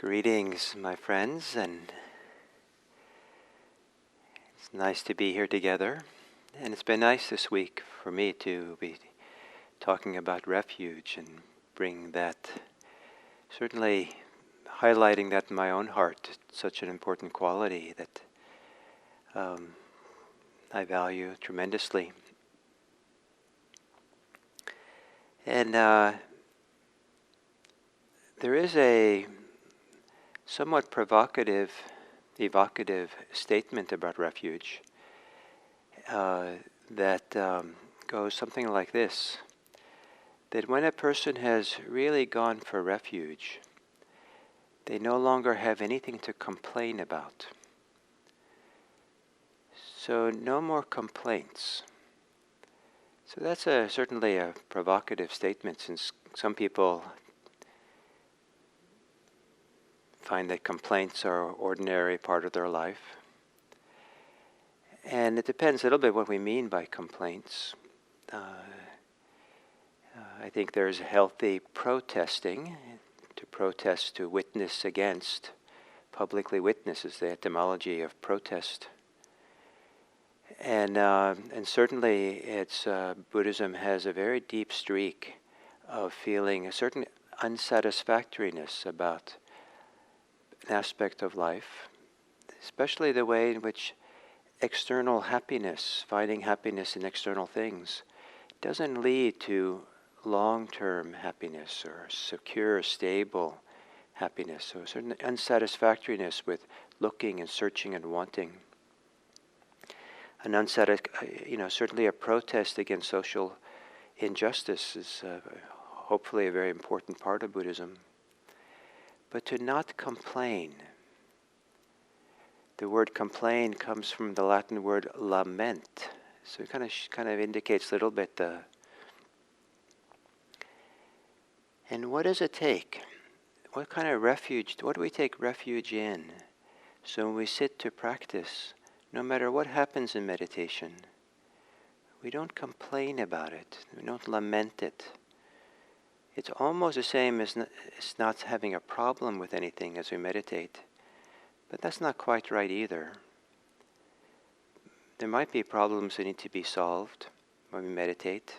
Greetings, my friends, and it's nice to be here together. And it's been nice this week for me to be talking about refuge and bring that, certainly highlighting that in my own heart, such an important quality that I value tremendously. And there is a somewhat provocative, evocative statement about refuge that goes something like this: that when a person has really gone for refuge, they no longer have anything to complain about. So no more complaints. So that's certainly a provocative statement, since some people find that complaints are an ordinary part of their life. And it depends a little bit what we mean by complaints. I think there's healthy protesting. To protest, to witness against, publicly witness is the etymology of protest. And certainly it's Buddhism has a very deep streak of feeling a certain unsatisfactoriness about an aspect of life, especially the way in which external happiness, finding happiness in external things, doesn't lead to long-term happiness or secure, stable happiness. So a certain unsatisfactoriness with looking and searching and wanting. An certainly a protest against social injustice is hopefully a very important part of Buddhism. But to not complain. The word complain comes from the Latin word lament. So it kind of indicates a little bit the. And what does it take? What kind of refuge? What do we take refuge in? So when we sit to practice, no matter what happens in meditation, we don't complain about it. We don't lament it. It's almost the same as not having a problem with anything as we meditate. But that's not quite right either. There might be problems that need to be solved when we meditate.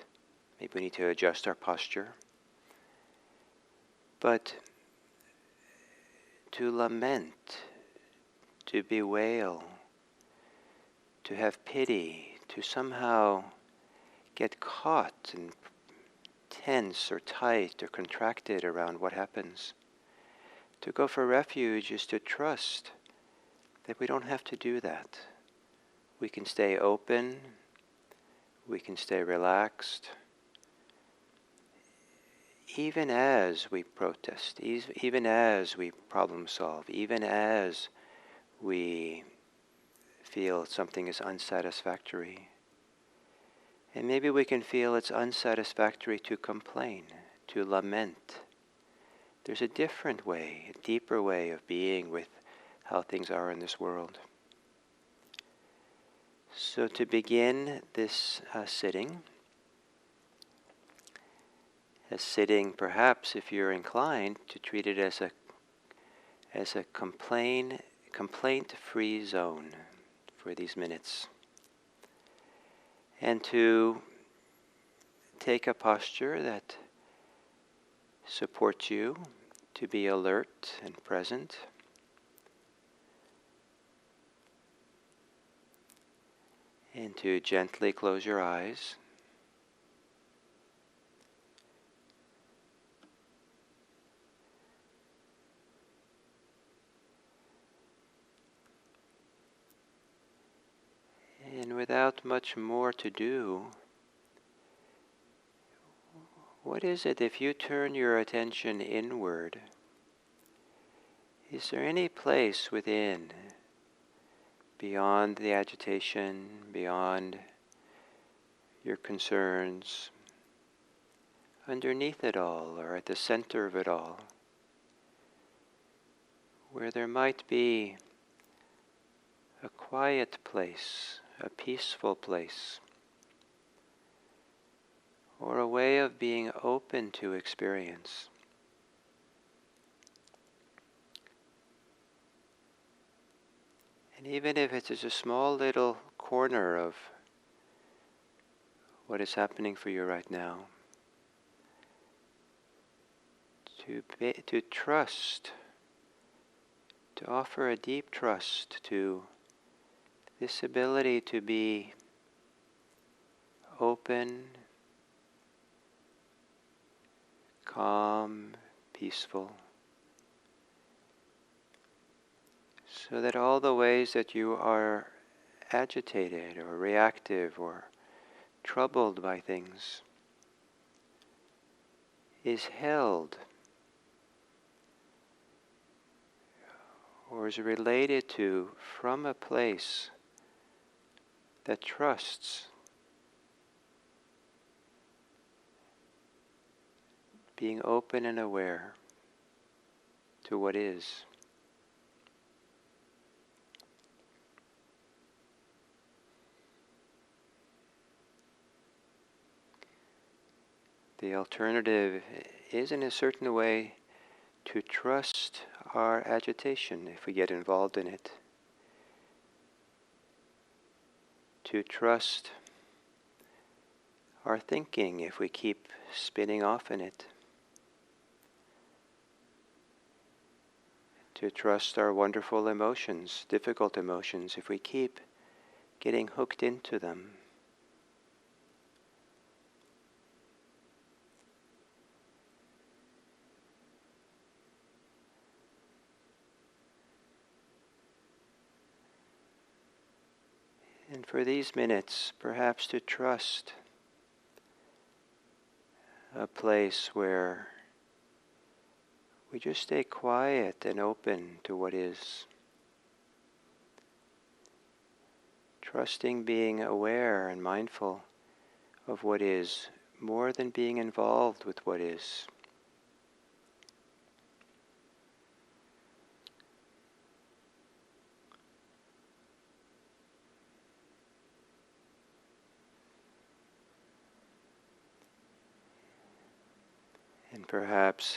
Maybe we need to adjust our posture. But to lament, to bewail, to have pity, to somehow get caught and tense or tight or contracted around what happens. To go for refuge is to trust that we don't have to do that. We can stay open, we can stay relaxed, even as we protest, even as we problem solve, even as we feel something is unsatisfactory. And maybe we can feel it's unsatisfactory to complain, to lament. There's a different way, a deeper way of being with how things are in this world. So to begin this sitting perhaps, if you're inclined, to treat it as a complaint-free zone for these minutes. And to take a posture that supports you to be alert and present. And to gently close your eyes. And without much more to do, what is it if you turn your attention inward? Is there any place within, beyond the agitation, beyond your concerns, underneath it all or at the center of it all, where there might be a quiet place, a peaceful place, or a way of being open to experience? And even if it's just a small little corner of what is happening for you right now, to trust, to offer a deep trust to this ability to be open, calm, peaceful, so that all the ways that you are agitated or reactive or troubled by things is held or is related to from a place that trusts, being open and aware to what is. The alternative is, in a certain way, to trust our agitation if we get involved in it. To trust our thinking if we keep spinning off in it. To trust our wonderful emotions, difficult emotions, if we keep getting hooked into them. And for these minutes, perhaps to trust a place where we just stay quiet and open to what is. Trusting being aware and mindful of what is more than being involved with what is. And perhaps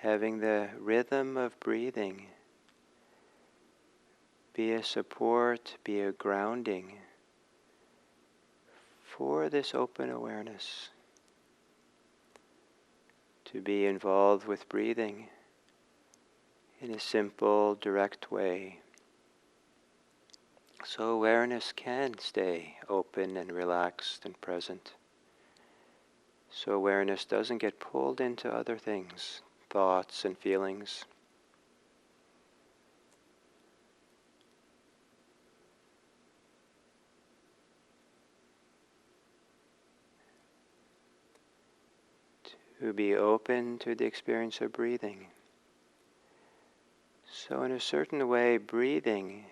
having the rhythm of breathing be a support, be a grounding for this open awareness. To be involved with breathing in a simple, direct way. So awareness can stay open and relaxed and present. So awareness doesn't get pulled into other things, thoughts and feelings. To be open to the experience of breathing. So in a certain way, breathing,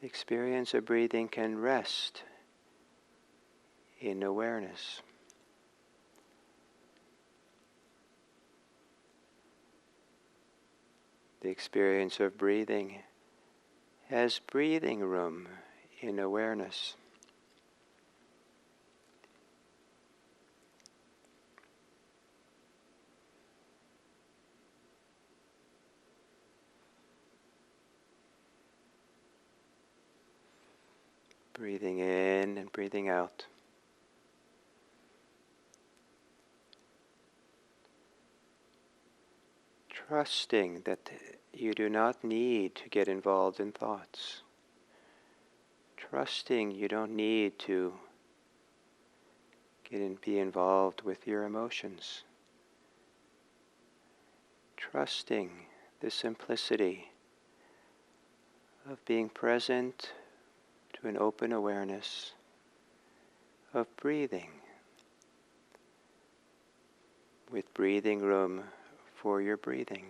the experience of breathing can rest in awareness. The experience of breathing has breathing room in awareness. Breathing in and breathing out. Trusting that you do not need to get involved in thoughts. Trusting you don't need to be involved with your emotions. Trusting the simplicity of being present to an open awareness of breathing, with breathing room for your breathing.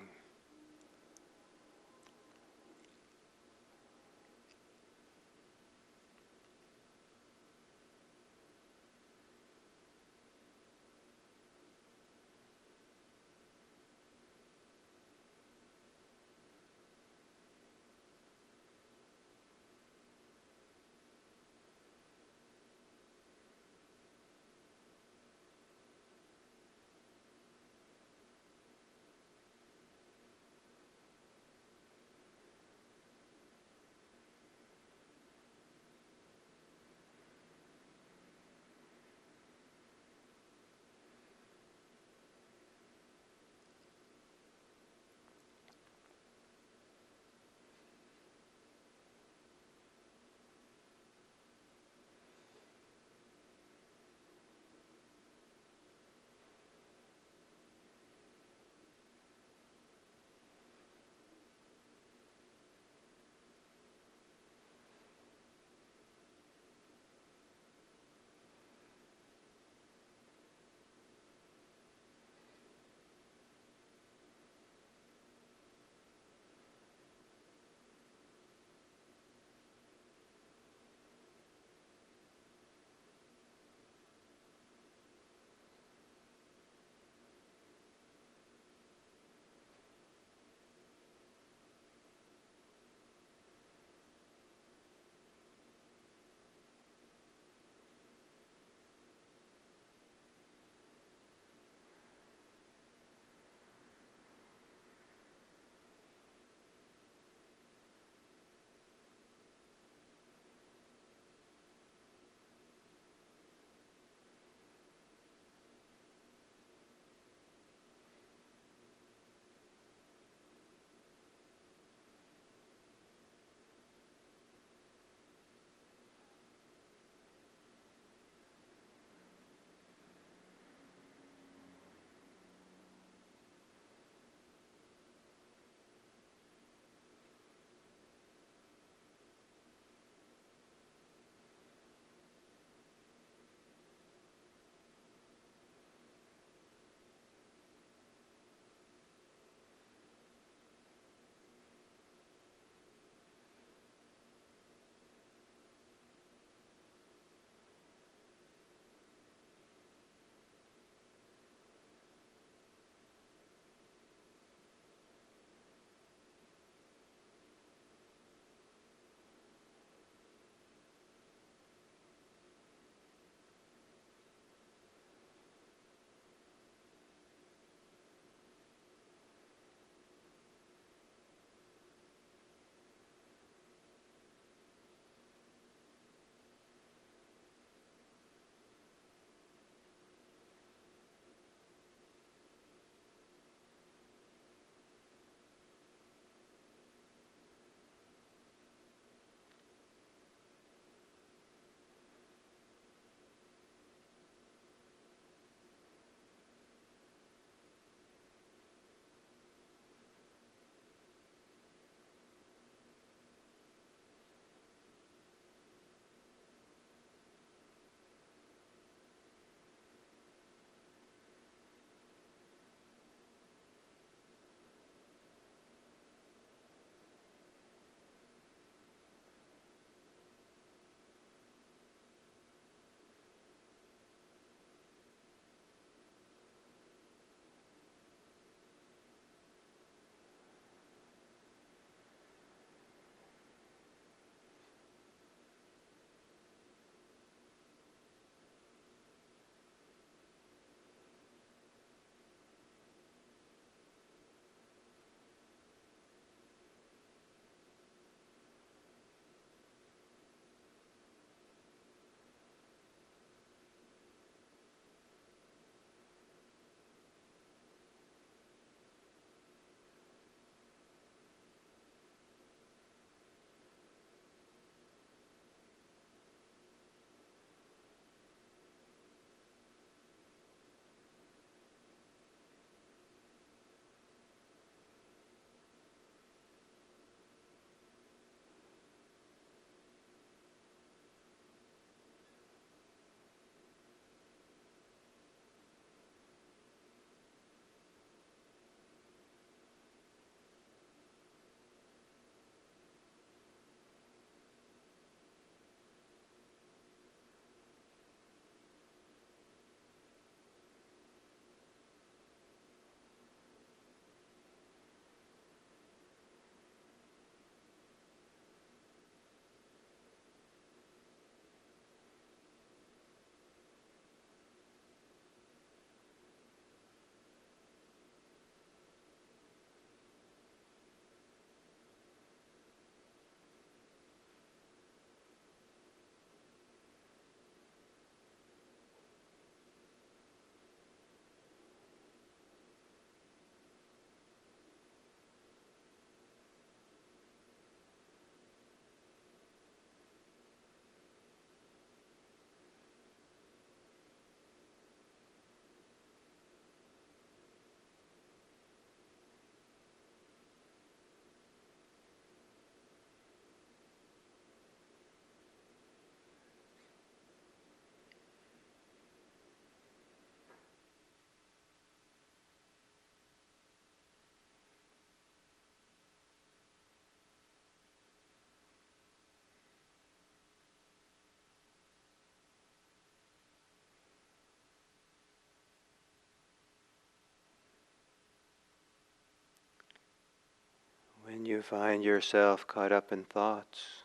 When you find yourself caught up in thoughts,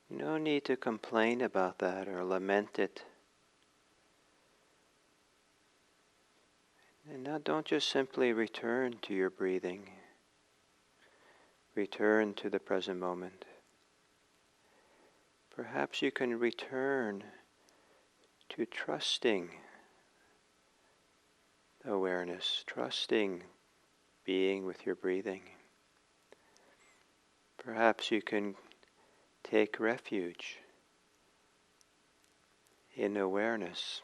no need to complain about that or lament it. And now don't just simply return to your breathing. Return to the present moment. Perhaps you can return to trusting awareness, trusting being with your breathing. Perhaps you can take refuge in awareness.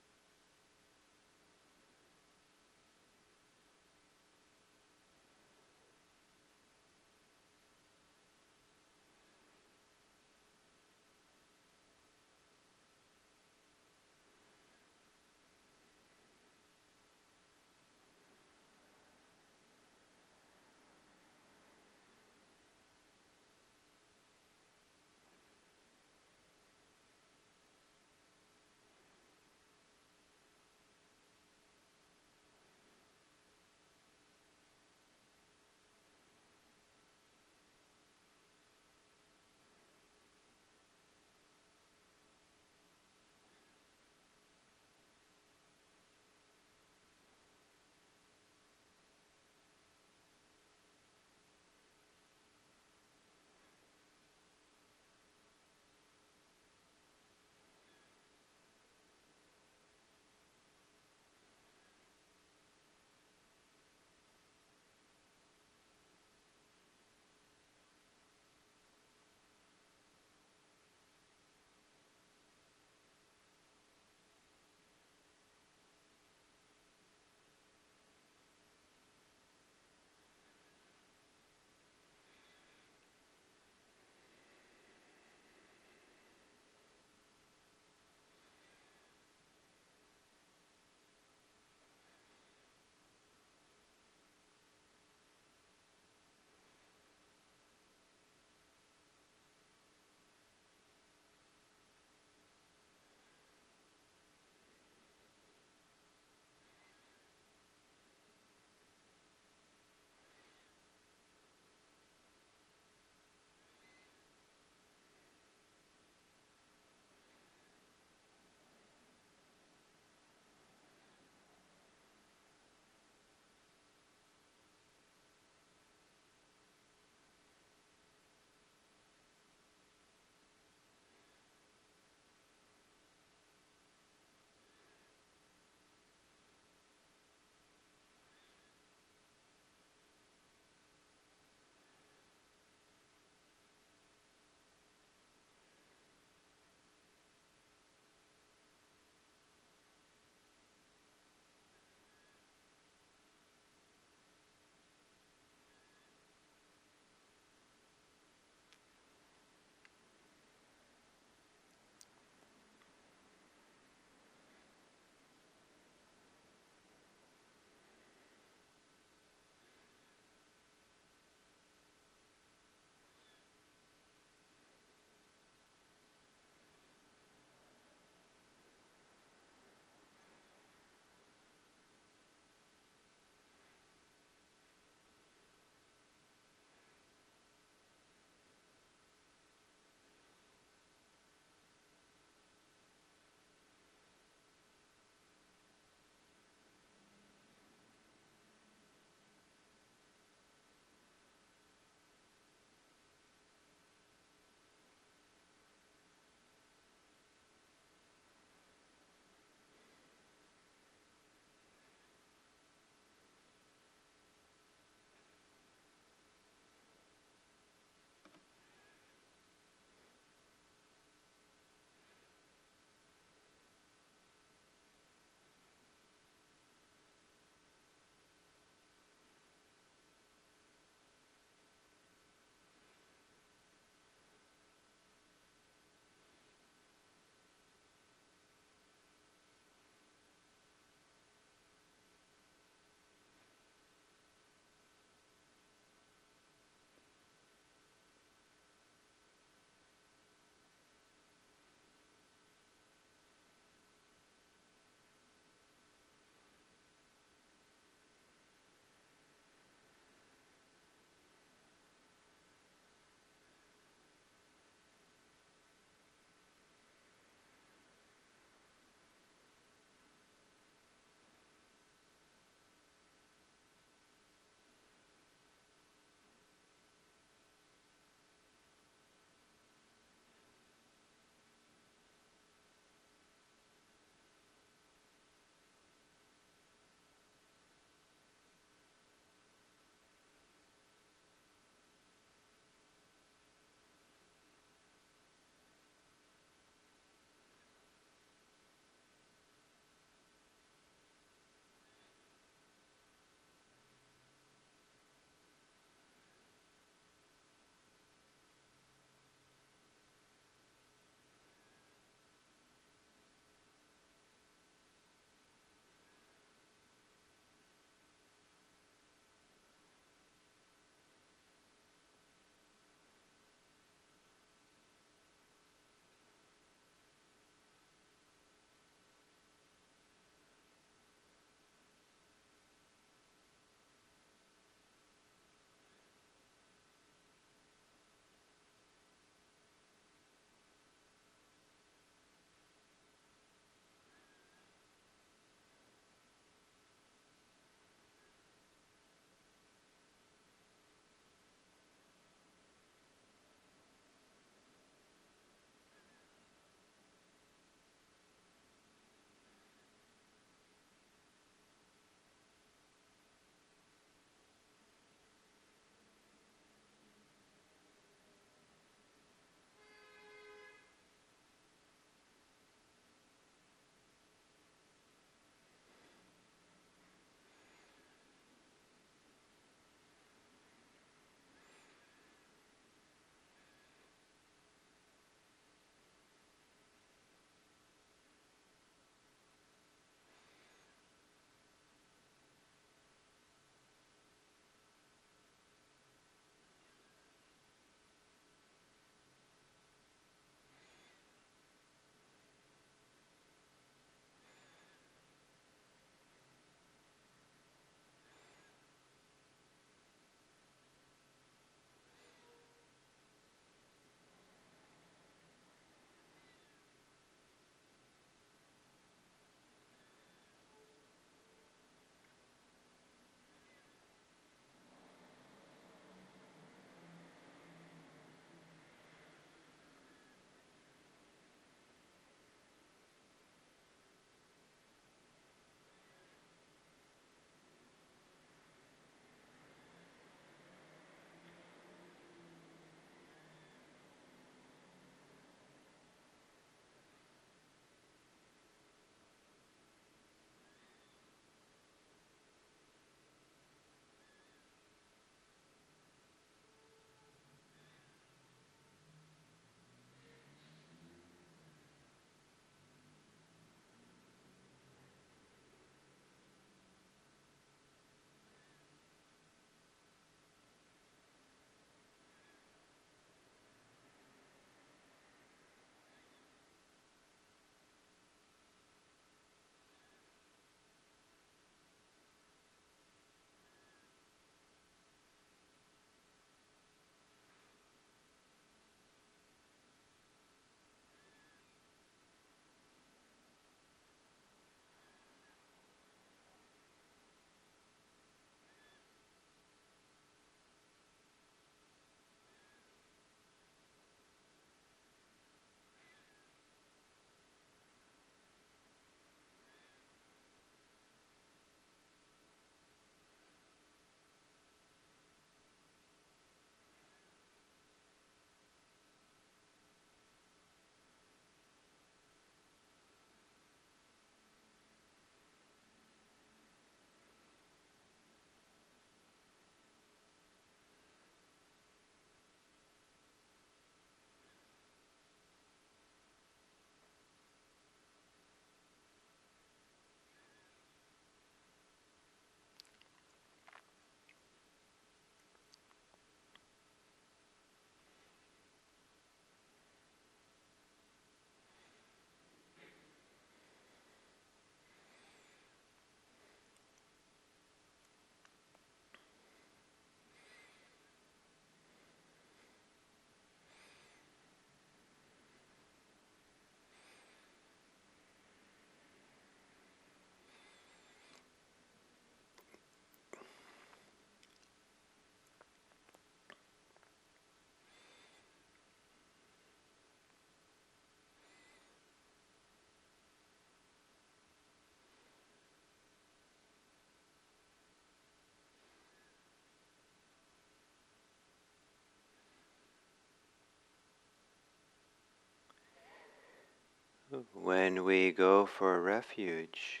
When we go for refuge,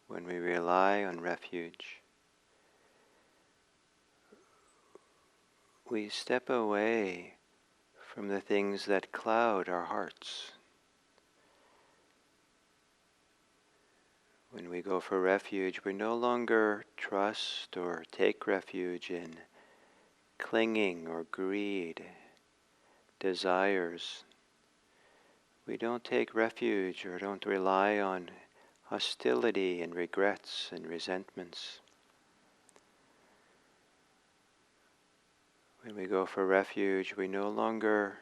when we rely on refuge, we step away from the things that cloud our hearts. When we go for refuge, we no longer trust or take refuge in clinging or greed, desires. We don't take refuge or don't rely on hostility and regrets and resentments. When we go for refuge, we no longer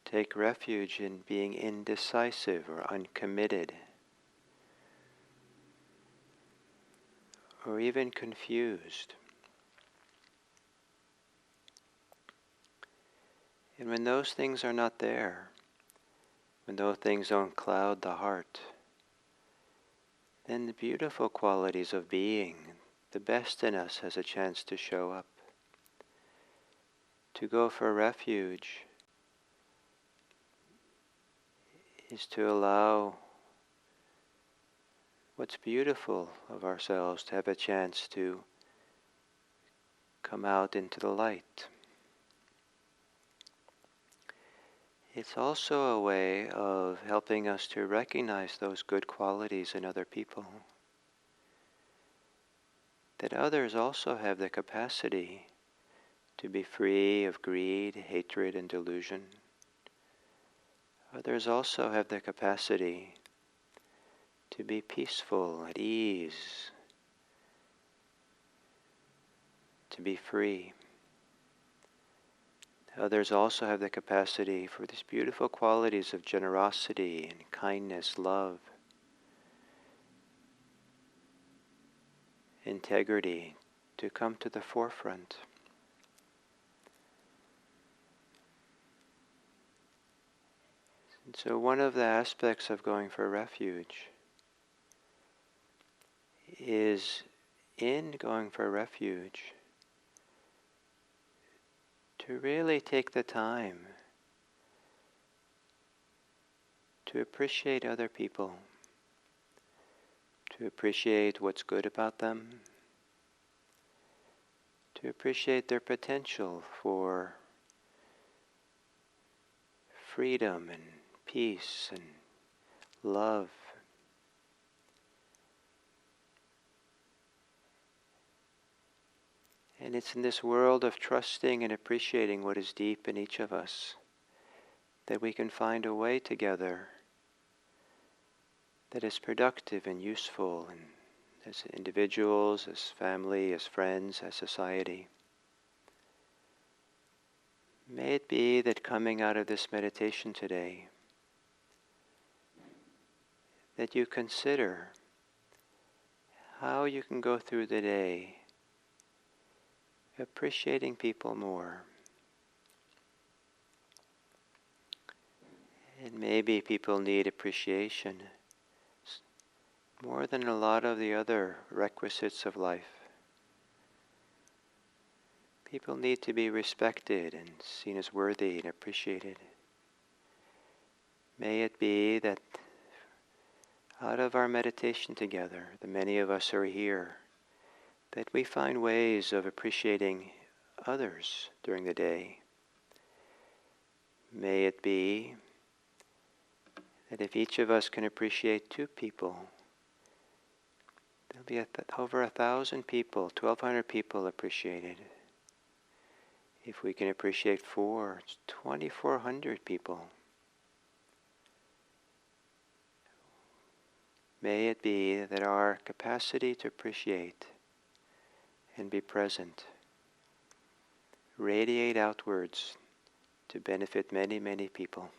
take refuge in being indecisive or uncommitted, or even confused. And when those things are not there, when those things don't cloud the heart, then the beautiful qualities of being, the best in us, has a chance to show up. To go for refuge is to allow what's beautiful of ourselves to have a chance to come out into the light. It's also a way of helping us to recognize those good qualities in other people. That others also have the capacity to be free of greed, hatred, and delusion. Others also have the capacity to be peaceful, at ease, to be free. Others also have the capacity for these beautiful qualities of generosity and kindness, love, integrity to come to the forefront. And so one of the aspects of going for refuge is, in going for refuge, to really take the time to appreciate other people, to appreciate what's good about them, to appreciate their potential for freedom and peace and love. And it's in this world of trusting and appreciating what is deep in each of us that we can find a way together that is productive and useful, and as individuals, as family, as friends, as society. May it be that coming out of this meditation today, that you consider how you can go through the day appreciating people more. And maybe people need appreciation more than a lot of the other requisites of life. People need to be respected and seen as worthy and appreciated. May it be that out of our meditation together, the many of us are here, that we find ways of appreciating others during the day. May it be that if each of us can appreciate 2 people, there'll be over 1,000 people, 1,200 people appreciated. If we can appreciate 4, it's 2,400 people. May it be that our capacity to appreciate and be present radiate outwards to benefit many, many people.